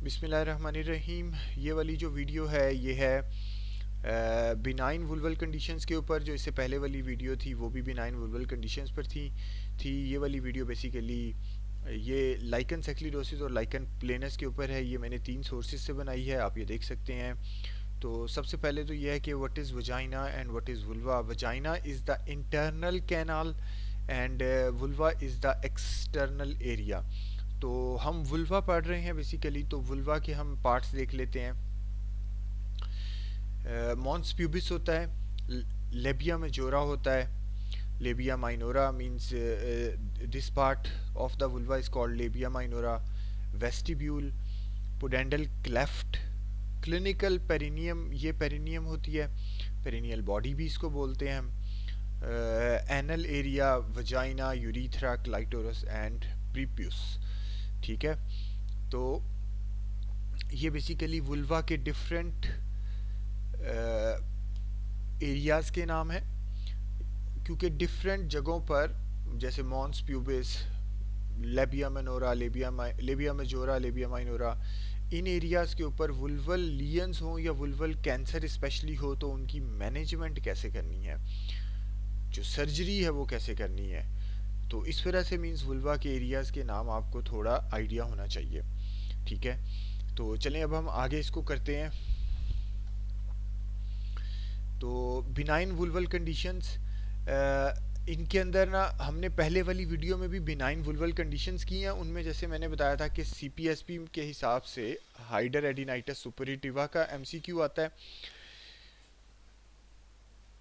बिस्मिल्लाहिर्रहमानिर्रहीम। ये वाली जो वीडियो है ये है बिनाइन वुल्वल कंडीशंस के ऊपर। जो इससे पहले वाली वीडियो थी वो भी बिनाइन वुल्वल कंडीशंस पर थी। ये वाली वीडियो बेसिकली ये लाइकन सेक्लिडोसिस और लाइकन प्लेनस के ऊपर है। ये मैंने 3 सोर्सेज से बनाई है, आप ये देख सकते हैं। तो सबसे पहले तो ये है कि what is vagina and what is vulva. Vagina is the internal canal and vulva is the external area. तो हम वुल्वा पढ़ रहे हैं बेसिकली, तो वुल्वा के हम पार्ट्स देख लेते हैं। मॉन्स प्यूबिस होता है, लेबिया मेजोरा होता है, labia minora means this part of the vulva is called labia minora. Vestibule, pudendal cleft, clinical perineum, ये पेरिनियम होती है, पेरिनियल बॉडी भी इसको बोलते हैं हम। Anal area, vagina, urethra, clitoris and prepuce. ठीक है, तो ये बेसिकली वुल्वा के डिफरेंट एरियाज़ के नाम हैं, क्योंकि डिफरेंट जगहों पर जैसे mons pubis, labia minora, labia majora, labia minora, इन एरियाज़ के ऊपर वुल्वल लीयंस हो या वुल्वल कैंसर स्पेशली हो तो उनकी मैनेजमेंट कैसे करनी है, जो सर्जरी है वो कैसे करनी है। तो इस वजह से मींस वुल्वा के एरियाज़ के नाम आपको थोड़ा आइडिया होना चाहिए। ठीक है, तो चलें अब हम आगे इसको करते हैं। तो बिनाइन वुल्वल कंडीशंस, इनके अंदर ना हमने पहले वाली वीडियो में भी बिनाइन वुल्वल कंडीशंस की हैं। उनमें जैसे मैंने बताया था कि सीपीएसपी के हिसाब से हाइडर एडिनाइटिस सुपरटिवा का एमसीक्यू आता है।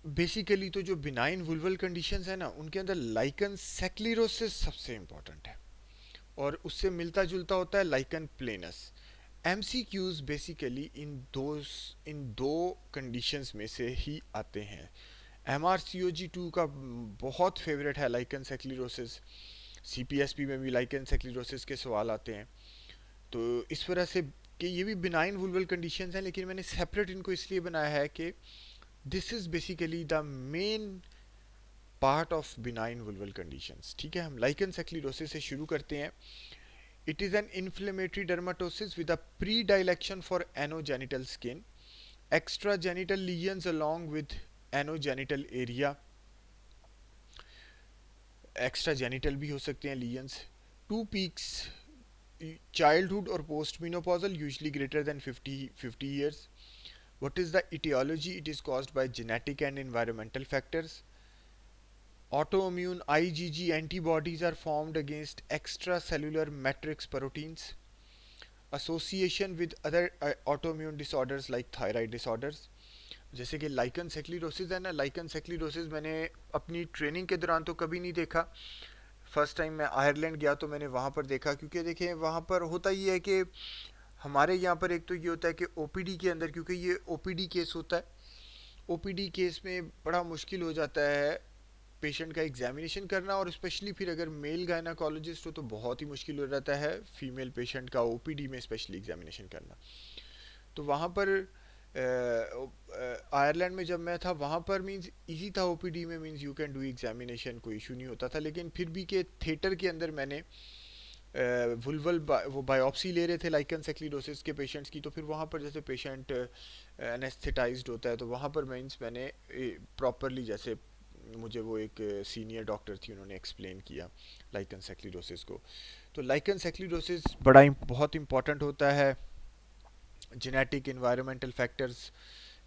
बेसिकली तो जो बिनाइन वुल्वल कंडीशंस है ना, उनके अंदर लाइकन सेक्लिरोसिस सबसे इम्पोर्टेंट है और उससे मिलता जुलता होता है लाइकन प्लेनस। एमसीक्यूज बेसिकली इन दो कंडीशंस में से ही आते हैं। MrCoG2 का बहुत फेवरेट है लाइकन सेक्लिरोसिस। सीपीएसपी में भी लाइकन सेक्लिरोसिस के सवाल आते हैं। तो इस वजह से कि ये भी बिनाइन वुल्वल कंडीशंस हैं, लेकिन मैंने सेपरेट इनको इसलिए बनाया है कि this is basically the main part of benign vulval conditions. ठीक है, हम लाइकन सेक्लिरोसिस से शुरू करते हैं। It is an inflammatory dermatosis with a predilection for anogenital skin, extra genital lesions along with anogenital area, extra genital भी हो सकते हैं लीजन्स। टू पीक्स, चाइल्डहुड और postmenopausal, usually greater than 50 years. What is the aetiology? It is caused by genetic and environmental factors. Autoimmune IgG antibodies are formed against extracellular matrix proteins. Association with other autoimmune disorders like thyroid disorders. जैसे कि lichen सेक्लिडोसिस है ना, lichen सेक्लिडोसिस मैंने अपनी training के दौरान तो कभी नहीं देखा। फर्स्ट टाइम मैं आयरलैंड गया तो मैंने वहाँ पर देखा, क्योंकि देखें वहाँ पर होता ही है कि हमारे यहाँ पर एक तो ये होता है कि ओपीडी के अंदर, क्योंकि ये ओपीडी केस होता है, ओपीडी केस में बड़ा मुश्किल हो जाता है पेशेंट का एग्जामिनेशन करना, और स्पेशली फिर अगर मेल गायनाकोलॉजिस्ट हो तो बहुत ही मुश्किल हो जाता है फीमेल पेशेंट का ओपीडी में स्पेशली एग्जामिनेशन करना। तो वहाँ पर आयरलैंड में जब मैं था वहाँ पर मींस इजी था ओपीडी में, means you can do examination, कोई इशू नहीं होता था। लेकिन फिर भी के थिएटर के अंदर मैंने वुल्वल वो बायोप्सी ले रहे थे लाइकन सेक्लिडोसिस के पेशेंट्स की, तो फिर वहाँ पर जैसे पेशेंट एनेस्थेटाइज्ड होता है तो वहाँ पर मींस मैंने प्रॉपरली, जैसे मुझे वो एक सीनियर डॉक्टर थी उन्होंने एक्सप्लेन किया लाइकन सेक्लिडोसिस को। तो लाइकन सेक्लिडोसिस बहुत इंपॉर्टेंट होता है। जेनेटिक एनवायरमेंटल फैक्टर्स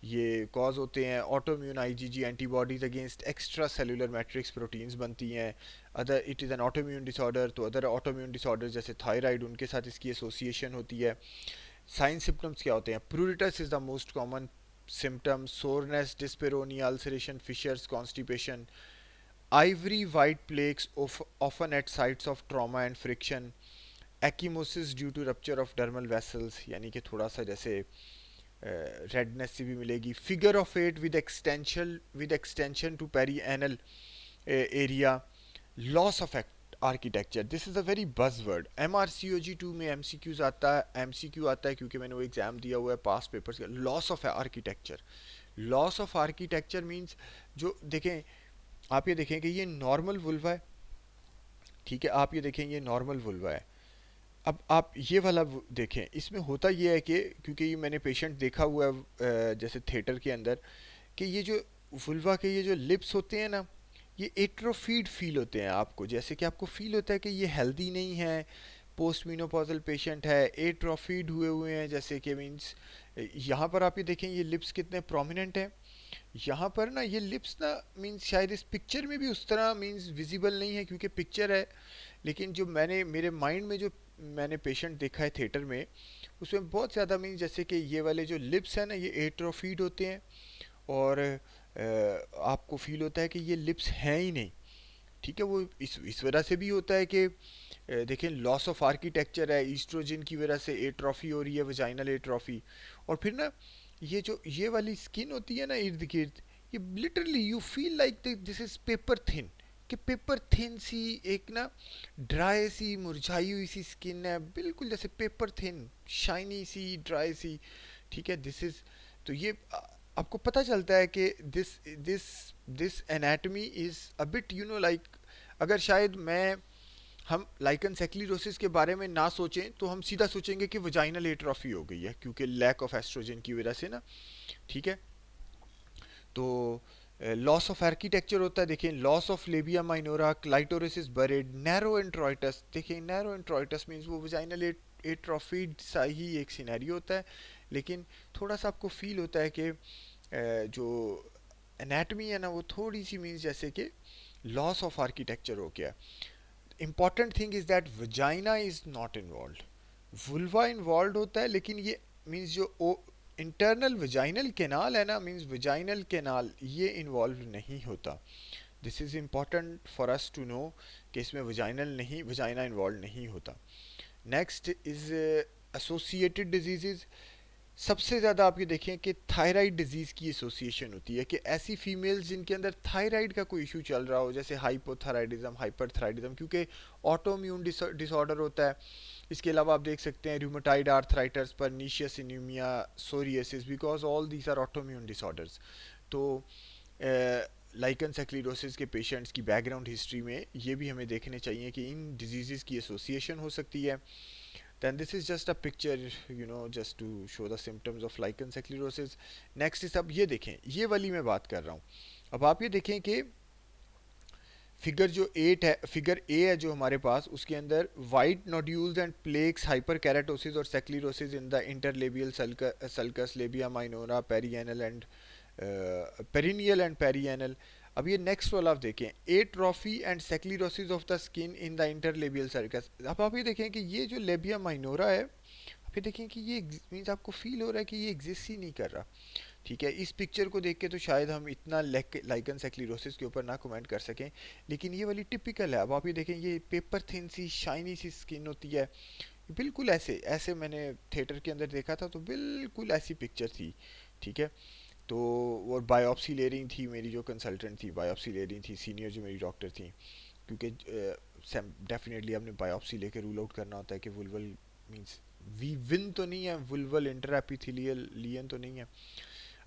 ये कॉज होते हैं। Autoimmune IgG antibodies against extra cellular matrix proteins बनती हैं। Other it is N autoimmune disorder, तो अदर ऑटोम्यून डिसऑर्डर जैसे थायराइड, उनके साथ इसकी एसोसिएशन होती है। साइन सिम्टम्स क्या होते हैं? Pruritus is the most common symptoms, soreness, dyspareunia, ulceration, fissures, constipation. Ivory white plaques often at sites of trauma and friction. Ecchymosis due to rupture of dermal vessels, यानी कि थोड़ा सा जैसे रेडनेस सी भी मिलेगी। Figure of 8 with extension to perianal area. Loss of architecture, this is a very buzz word. MrCoG2 में MCQs आता है, एमसीक्यू आता है क्योंकि मैंने वो एग्ज़ाम दिया हुआ है पास पेपर्स का। Loss of architecture, loss of architecture means जो देखें, आप ये देखें कि ये नॉर्मल वुल्वा है। ठीक है, आप ये देखें ये नॉर्मल वुल्वा है, अब आप ये वाला देखें, इसमें होता ये है कि क्योंकि ये मैंने पेशेंट देखा हुआ है जैसे थिएटर के अंदर, कि ये जो वुल्वा के ये जो लिप्स होते हैं ना, ये एट्रोफीड फील होते हैं आपको, जैसे कि आपको फील होता है कि ये हेल्दी नहीं है, पोस्ट मीनोपॉजल पेशेंट है, एट्रोफीड हुए हुए हैं, जैसे कि मीन्स यहाँ पर आप ये देखें ये लिप्स कितने प्रोमिनेंट हैं। यहाँ पर ना ये लिप्स ना मीन्स शायद इस पिक्चर में भी उस तरह मीन्स विजिबल नहीं है क्योंकि पिक्चर है, लेकिन जो मैंने मेरे माइंड में जो मैंने पेशेंट देखा है थिएटर में, उसमें बहुत ज़्यादा मीन्स जैसे कि ये वाले जो लिप्स हैं ना ये एट्रोफीड होते हैं, और आपको फील होता है कि ये लिप्स हैं ही नहीं। ठीक है, वो इस वजह से भी होता है कि देखें लॉस ऑफ आर्किटेक्चर है, ईस्ट्रोजन की वजह से एट्रॉफी हो रही है, वजाइनल एट्रॉफी। और फिर ना ये जो ये वाली स्किन होती है ना इर्द गिर्द, ये literally you feel like this is paper thin, कि पेपर थिन सी एक ना ड्राई सी मुरझाई हुई सी स्किन है, बिल्कुल जैसे पेपर थिन, शाइनी सी, ड्राई सी। ठीक है, दिस इज, तो ये आपको पता चलता है कि this this this anatomy is a bit you know like, अगर शायद मैं हम लाइकन सेक्लिरोसिस के बारे में ना सोचें तो हम सीधा सोचेंगे कि वजाइनल एट्रोफी हो गई है क्योंकि लैक ऑफ एस्ट्रोजन की वजह से ना। ठीक है, तो लॉस ऑफ आर्किटेक्चर होता है, देखिए loss of labia minora, clitoris buried, narrow introitus, देखिए नैरो एंट्रोइटस मींस वो वजाइनल एट्रोफीड सा ही एक सिनेरियो होता है, लेकिन थोड़ा सा आपको फील होता है कि जो एनाटमी है ना वो थोड़ी सी मीन्स जैसे कि लॉस ऑफ आर्किटेक्चर हो गया। Important thing is that vagina is not involve, vulva involve होता है, लेकिन ये मीन्स जो इंटरनल वजाइनल कैनाल है ना, मीन्स वजाइनल कैनाल ये इन्वॉल्व नहीं होता। This is important for us to know कि इसमें वजाइनल नहीं, वजाइना इन्वॉल्व नहीं होता। Next is associated disease. सबसे ज़्यादा आप ये देखें कि थायराइड डिजीज़ की एसोसिएशन होती है, कि ऐसी फीमेल्स जिनके अंदर थायराइड का कोई इशू चल रहा हो, जैसे हाइपोथायराइडिज्म, हाइपरथायराइडिज्म, क्योंकि ऑटोम्यून डिसऑर्डर होता है। इसके अलावा आप देख सकते हैं rheumatoid arthritis, pernicious anaemia, psoriasis, because all these are autoimmune disorders. तो लाइकन सेक्लिडोसिस के पेशेंट्स की बैकग्राउंड हिस्ट्री में ये भी हमें देखने चाहिए कि इन डिजीज़ की एसोसिएशन हो सकती है। Then this is just a picture, you know, just to show the symptoms of lichen sclerosis. Next is, अब ये देखें, ये वाली मैं बात कर रहा हूँ। अब आप ये देखें कि फिगर जो 8 है, फिगर ए है जो हमारे पास, उसके अंदर white nodules and plaques, hyperkeratosis और sclerosis in the interlabial sulcus, labia minora, perianal and perineal and perianal. अब ये नेक्स्ट वाला आप देखें, atrophy and sclerosis of the skin in the interlabial sulcus. अब आप ये देखें कि ये जो लेबिया माइनोरा है, आप ये देखें कि ये मीन्स आपको फील हो रहा है कि ये एग्जिस्ट ही नहीं कर रहा। ठीक है, इस पिक्चर को देख के तो शायद हम इतना लाइकन सेक्लिरोसिस के ऊपर ना कमेंट कर सकें, लेकिन ये वाली टिपिकल है। अब आप ये देखें, ये पेपर थिन सी शाइनी सी स्किन होती है, बिल्कुल ऐसे ऐसे मैंने थिएटर के अंदर देखा था तो बिल्कुल ऐसी पिक्चर थी। ठीक है, तो और बायोप्सी ले रही थी, मेरी जो कंसल्टेंट थी बायोप्सी ले रही थी, सीनियर जो मेरी डॉक्टर थी, क्योंकि डेफिनेटली आपने बायोप्सी लेके रूल आउट करना होता है कि वुल्वल मींस वी विन तो नहीं है, वुल्वल इंटरएपिथेलियल लियन तो नहीं है।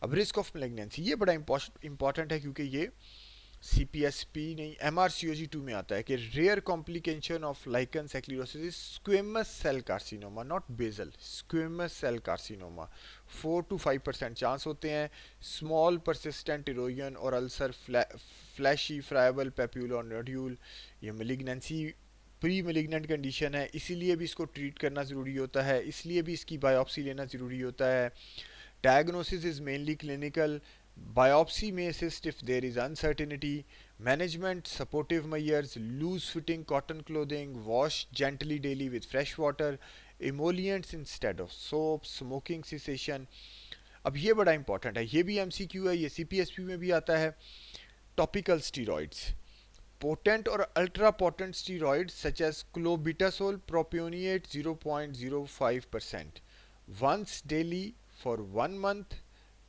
अब रिस्क ऑफ मैलिग्नेंसी ये बड़ा इंपॉर्टेंट है, क्योंकि ये CPSP नहीं MRCOG 2 में आता है कि rare complication of lichen sclerosis is squamous cell carcinoma, not basal, squamous cell carcinoma. 4 to 5% chance होते हैं, स्मॉल परसिस्टेंट इरोजन और ulcer, fleshy friable papular nodule. ये मेलिग्नेंसी प्री मेलिग्नेंट कंडीशन है, इसीलिए भी इसको ट्रीट करना ज़रूरी होता है, इसलिए भी इसकी बायोप्सी लेना ज़रूरी होता है। Diagnosis is mainly clinical. Biopsy may assist if there is uncertainty. Management, supportive measures, loose fitting cotton clothing, wash gently daily with fresh water, emollients instead of soap, smoking cessation. अब ये बड़ा important है, ये भी MCQ है, ये CPSP में भी आता है। Topical steroids, potent or ultra potent steroids such as clobetasol, propionate 0.05% once daily for 1 month,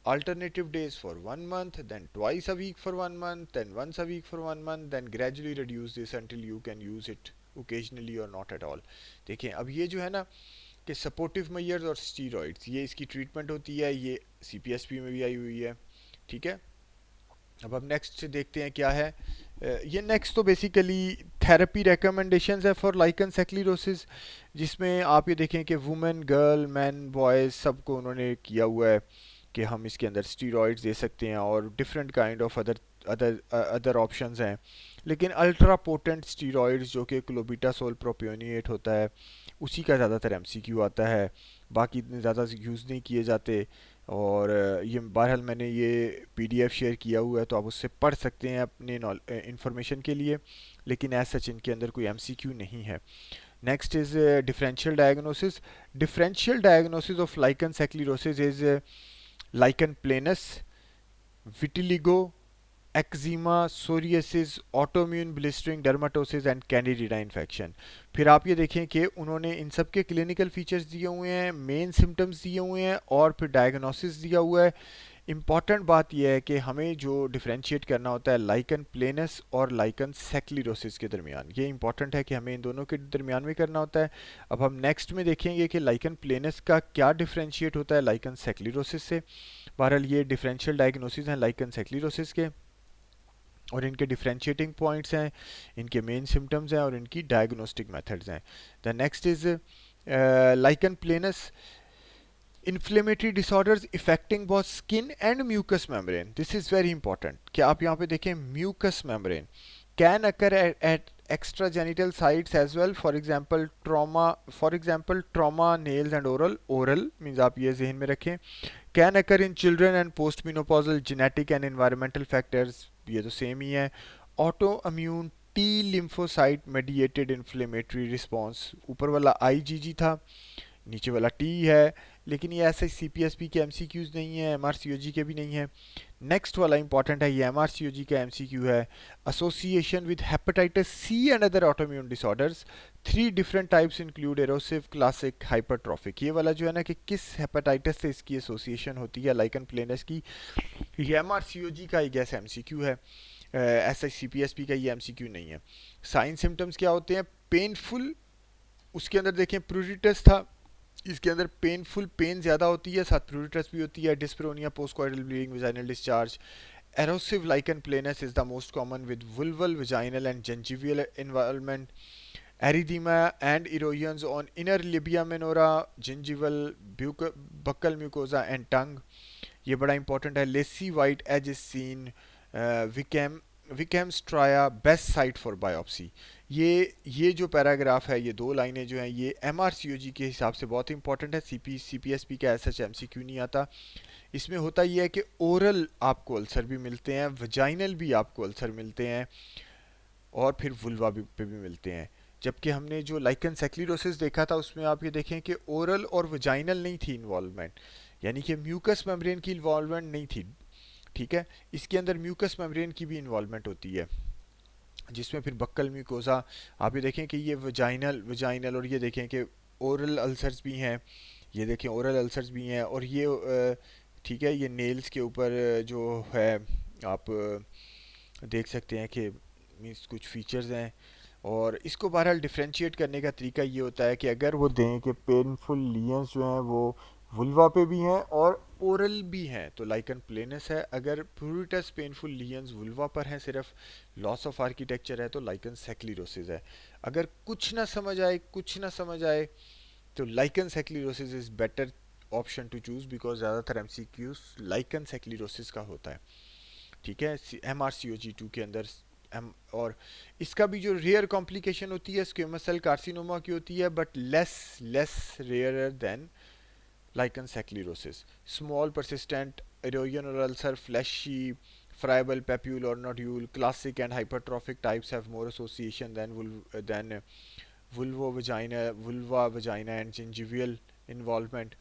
alternative days for 1 month, then twice a week for 1 month, then once a week for 1 month, then gradually reduce this until you can use it occasionally or not at all. देखें, अब ये जो है ना कि supportive measures और steroids, ये इसकी ट्रीटमेंट होती है, ये CPSP में भी आई हुई है। ठीक है, अब नेक्स्ट देखते हैं क्या है। ये नेक्स्ट तो बेसिकली थेरेपी रिकमेंडेशंस है फॉर लाइकन सेक्लिरोसिस, जिसमें आप ये देखें कि वुमेन, गर्ल, मैन, बॉयज़ सबको उन्होंने किया हुआ है कि हम इसके अंदर स्टीरॉइड्स दे सकते हैं और different kind of other other other options हैं। लेकिन अल्ट्रा पोटेंट स्टीरॉइड्स जो कि क्लोबिटासोल प्रोपियोनिएट होता है, उसी का ज़्यादातर एमसीक्यू आता है, बाकी इतने ज़्यादा यूज़ नहीं किए जाते। और ये बहरहाल मैंने ये पीडीएफ शेयर किया हुआ है, तो आप उससे पढ़ सकते हैं अपने इंफॉर्मेशन के लिए, लेकिन एज सच इनके अंदर कोई एमसीक्यू नहीं है। Next is differential diagnosis. Differential diagnosis of lichen sclerosis is lichen planus, vitiligo, eczema, psoriasis, autoimmune blistering dermatosis and candida infection. फिर आप ये देखें कि उन्होंने इन सब के क्लिनिकल फीचर्स दिए हुए हैं, मेन सिम्टम्स दिए हुए हैं और फिर डायग्नोसिस दिया हुआ है। इम्पॉर्टेंट बात यह है कि हमें जो डिफरेंशिएट करना होता है लाइकन प्लेनस और लाइकन सेक्लिरोसिस के दरमियान, ये इंपॉर्टेंट है कि हमें इन दोनों के दरमियान में करना होता है। अब हम नेक्स्ट में देखेंगे कि लाइकन प्लेनस का क्या डिफरेंशिएट होता है लाइकन सेक्लिरोसिस से। बहरहाल ये डिफरेंशियल डायग्नोसिस हैं लाइकन सेक्लिरोसिस के, और इनके डिफरेंशिएटिंग पॉइंट्स हैं, इनके मेन सिम्टम्स हैं और इनकी डायग्नोस्टिक मेथड्स हैं। The next is lichen planus, inflammatory disorders affecting both skin and mucous membrane. This is very important कि आप यहाँ पे देखें mucous membrane can occur at extra genital sites as well, for example trauma, nails and oral means आप ये जहन में रखें। Can occur in children and post menopausal, genetic and environmental factors, ये तो सेम ही है। Auto immune T lymphocyte mediated inflammatory response, ऊपर वाला आईजीजी था, नीचे वाला टी है, लेकिन ये ऐसे सीपीएसपी के एमसीक्यूज नहीं है, एमआरसीओजी के भी नहीं है। नेक्स्ट वाला इंपॉर्टेंट है, ये एमआरसीओजी का एमसीक्यू है। Association with hepatitis C and other autoimmune disorders, 3 different types include erosive, classic, hypertrophic. ये वाला जो है ना कि किस हेपेटाइटिस से इसकी एसोसिएशन होती है लाइकन प्लेनस की, ये एमआरसीओजी का ही गैस एमसीक्यू है, ऐसा सीपीएसपी का ये एमसीक्यू नहीं है। साइन सिम्टम्स क्या होते हैं? पेनफुल, उसके अंदर देखें प्रूरिटस था, इसके अंदर पेनफुल, पेन ज़्यादा होती है, साथ प्रूरिटस भी होती है। Dyspareunia, postcoital bleeding, vaginal discharge. Erosive lichen planus is the most common with vulval, vaginal and gingival involvement. Erythema and erosions on inner labia minora, gingival, buccal mucosa and tongue. ये बड़ा important है। Lacy white edge is seen, Wickham striae, best site for biopsy. ये जो paragraph है, ये 2 लाइनें जो हैं, ये एमआरसीओजी के हिसाब से बहुत इंपॉर्टेंट है। सीपीएसपी का ऐसा एमसीक्यू नहीं आता। इसमें होता ये है कि ओरल आपको अल्सर भी मिलते हैं, वजाइनल भी आपको अल्सर मिलते हैं और फिर वुल्वा पे भी मिलते हैं। जबकि हमने जो लाइकन सेक्लिरोसिस देखा था उसमें आप ये देखें कि ओरल और वजाइनल नहीं थी इन्वॉल्वमेंट, यानी कि म्यूकस मेम्ब्रेन की इन्वॉल्वमेंट नहीं थी। ठीक है, इसके अंदर म्यूकस मेम्ब्रेन की भी इन्वॉल्वमेंट होती है, जिसमें फिर बक्कल म्यूकोजा, आप ये देखें कि ये वजाइनल और ये देखें कि ओरल अल्सर्स भी हैं, ये देखें ओरल अल्सर्स भी हैं। और ये ठीक है, ये नेल्स के ऊपर जो है आप देख सकते हैं कि मीन्स कुछ फीचर्स हैं। और इसको बहरहाल डिफ्रेंशिएट करने का तरीका ये होता है कि अगर वो दें कि पेनफुल लीयंस जो हैं वो वुल्वा पे भी हैं और ओरल भी हैं, तो लाइकन प्लेनस है। अगर प्रूरिटस पेनफुल लीयंस वुल्वा पर हैं, सिर्फ लॉस ऑफ आर्किटेक्चर है, तो लाइकन सेक्लिरोसिस है। अगर कुछ ना समझ आए तो lichen sclerosis is better option to choose, because ज़्यादातर एमसीक्यूज लाइकन सेक्लिरोसिस का होता है। ठीक है, MRCOG2 के अंदर और इसका भी जो रेयर कॉम्प्लिकेशन होती है स्क्वेमस सेल कार्सिनोमा की होती है, but less rare than lichen sclerosis. Small persistent erosion or ulcer, fleshy, friable papule or nodule. Classic and hypertrophic types have more association than vulva, vagina and gingival involvement.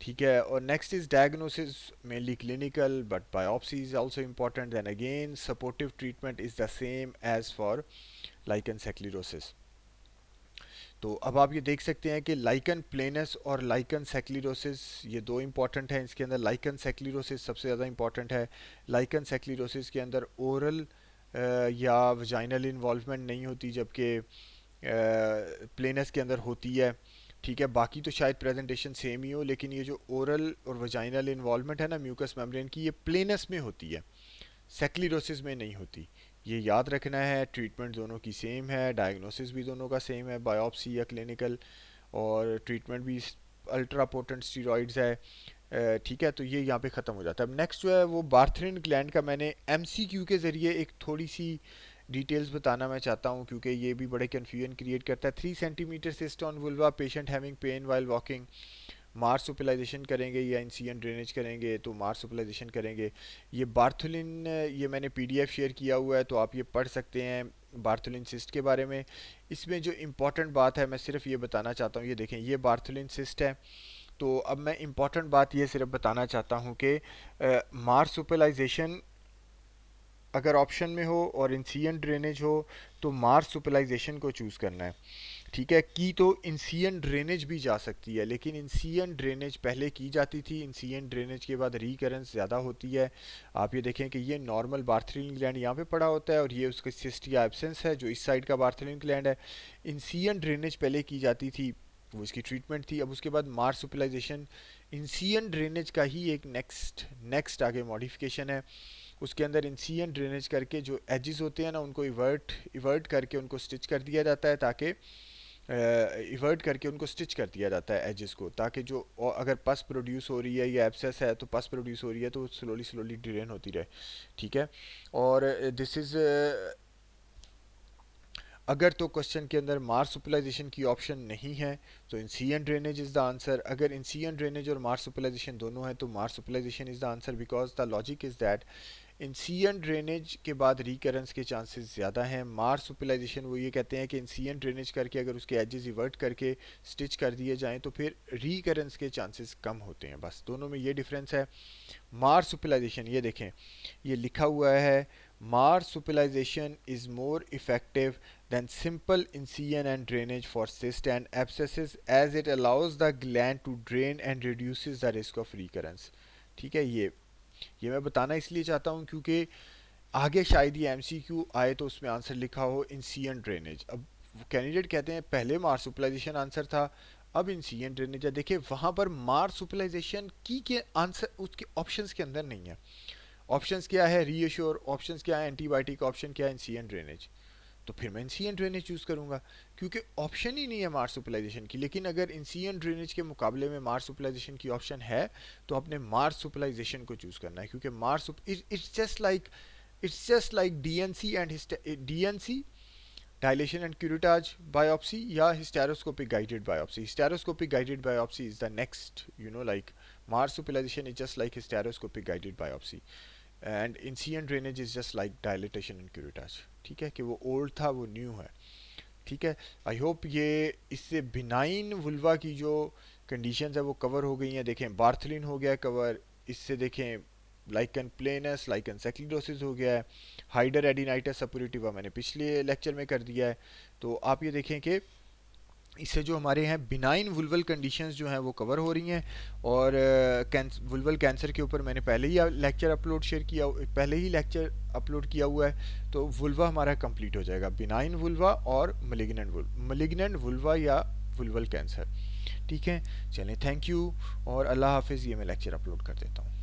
ठीक है, और next is diagnosis, mainly clinical but biopsy is also important. Then again supportive treatment is the same as for lichen sclerosis. तो अब आप ये देख सकते हैं कि लाइकन प्लेनस और लाइकन सेक्लिरोसिस ये 2 इंपॉर्टेंट हैं। इसके अंदर लाइकन सेक्लिरोसिस सबसे ज़्यादा इंपॉर्टेंट है। लाइकन सेक्लिरोसिस के अंदर ओरल या वजाइनल इन्वॉल्वमेंट नहीं होती, जबकि प्लेनस के अंदर होती है। ठीक है, बाकी तो शायद प्रेजेंटेशन सेम ही हो, लेकिन ये जो ओरल और वजाइनल इन्वॉल्वमेंट है ना म्यूकस मेम्ब्रेन की, ये प्लेनस में होती है, सेक्लिरोसिस में नहीं होती। ये याद रखना है। ट्रीटमेंट दोनों की सेम है, डायग्नोसिस भी दोनों का सेम है, बायोप्सी या क्लिनिकल, और ट्रीटमेंट भी अल्ट्रा पोटेंट स्टीरॉइड्स है। ठीक है, तो ये यहाँ पे ख़त्म हो जाता है। अब नेक्स्ट जो है वो बार्थलिन ग्लैंड का मैंने एमसीक्यू के ज़रिए एक थोड़ी सी डिटेल्स बताना मैं चाहता हूँ, क्योंकि ये भी बड़े कन्फ्यूजन क्रिएट करता है। 3 centimetre cyst on vulva, patient having pain while walking, marsupialisation करेंगे या इंसियन ड्रेनेज करेंगे, तो मार्स सुपलाइजेशन करेंगे। ये बार्थलिन, ये मैंने पीडीएफ शेयर किया हुआ है, तो आप ये पढ़ सकते हैं बार्थलिन सिस्ट के बारे में। इसमें जो इम्पॉर्टेंट बात है मैं सिर्फ ये बताना चाहता हूँ, ये देखें ये बार्थलिन सिस्ट है। तो अब मैं इम्पॉर्टेंट बात ये सिर्फ बताना चाहता हूँ कि मार्स सुपलाइजेशन अगर ऑप्शन में हो और इंसियन ड्रेनेज हो तो मार्स सुपलाइजेशन को चूज़ करना है। ठीक है, की तो इंसियन ड्रेनेज भी जा सकती है, लेकिन इंसियन ड्रेनेज पहले की जाती थी, इंसियन ड्रेनेज के बाद रिकरेंस ज़्यादा होती है। आप ये देखें कि ये नॉर्मल बार्थलिन ग्लैंड यहाँ पे पड़ा होता है और ये उसका सिस्ट या एब्सेंस है जो इस साइड का बार्थलिन ग्लैंड है। इंसियन ड्रेनेज पहले की जाती थी, वो इसकी ट्रीटमेंट थी। अब उसके बाद मार्स सुपलाइजेशन इंसियन ड्रेनेज का ही एक नेक्स्ट आगे मॉडिफिकेशन है। उसके अंदर इंसियन ड्रेनेज करके जो एजेस होते हैं ना उनको इवर्ट करके उनको स्टिच कर दिया जाता है, ताकि इवर्ट करके उनको स्टिच कर दिया जाता है एजेस को, ताकि जो अगर पस प्रोड्यूस हो रही है या एब्सेस है तो पस प्रोड्यूस हो रही है तो स्लोली स्लोली ड्रेन होती रहे। ठीक है, और दिस इज़ अगर तो क्वेश्चन के अंदर मार्स सुपलाइजेशन की ऑप्शन नहीं है तो incision drainage is the answer. अगर इंसियन ड्रेनेज और मार्स सुपलाइजेशन दोनों है तो marsupialisation is the answer, because the logic is that incision drainage के बाद रिकरेंस के चांसेस ज़्यादा हैं। मार्स सुपलाइजेशन वो ये कहते हैं कि इंसियन ड्रेनेज करके अगर उसके एजेस रिवर्ट करके स्टिच कर दिए जाएं तो फिर रिकरेंस के चांसेस कम होते हैं, बस दोनों में ये डिफरेंस है। मार्स सुपलाइजेशन ये देखें, ये लिखा हुआ है marsupialisation is more effective than simple incision and drainage for cysts and abscesses as it allows the gland to drain and reduces the risk of recurrence। ठीक है, ये मैं बताना इसलिए चाहता हूँ क्योंकि आगे शायद ये एमसीक्यू आए तो उसमें आंसर लिखा हो इंसियन ड्रेनेज। अब कैंडिडेट कहते हैं पहले मार्स सुपलाइजेशन आंसर था, अब इंसियन ड्रेनेज है। देखिए वहाँ पर मार्स सुपलाइजेशन की के आंसर उसके ऑप्शंस के अंदर नहीं है। ऑप्शंस क्या है, रीएश्योर, ऑप्शंस क्या है, एंटीबायोटिक, ऑप्शन क्या है, इंसियन ड्रेनेज। तो फिर मैं इंसियन ड्रेनेज चूज़ करूंगा क्योंकि ऑप्शन ही नहीं है मार्स सुपलाइजेशन की। लेकिन अगर इंसियन ड्रेनेज के मुकाबले में मार्स सुपलाइजेशन की ऑप्शन है तो आपने मार्स सुपलाइजेशन को चूज़ करना है, क्योंकि mars it's just like D and C and D and C, dilation and curettage biopsy, या hysteroscopic guided biopsy. Hysteroscopic guided biopsy is the next, like marsupialisation is just like hysteroscopic guided biopsy and incision drainage is just like dilatation and curettage. ठीक है, कि वो old था वो new है। ठीक है, आई होप ये इससे बिनाइन वुल्वा की जो कंडीशंस है वो कवर हो गई हैं। देखें बार्थलिन हो गया कवर, इससे देखें लाइकन प्लेनस, लाइकन सेक्लिडोसिस हो गया है, हाइडर एडिनाइटिस सपुरेटिवा मैंने पिछले लेक्चर में कर दिया है। तो आप ये देखें कि इससे जो हमारे हैं बिनाइन वुल्वल कंडीशंस जो हैं वो कवर हो रही हैं। और वुल्वल कैंसर के ऊपर मैंने पहले ही लेक्चर अपलोड किया हुआ है। तो वुल्वा हमारा कंप्लीट हो जाएगा, बिनाइन वुल्वा और मलिग्नेंट वुल्वा या वुल्वल कैंसर। ठीक है, चलें, थैंक यू और अल्लाह हाफिज़। ये मैं लेक्चर अपलोड कर देता हूँ।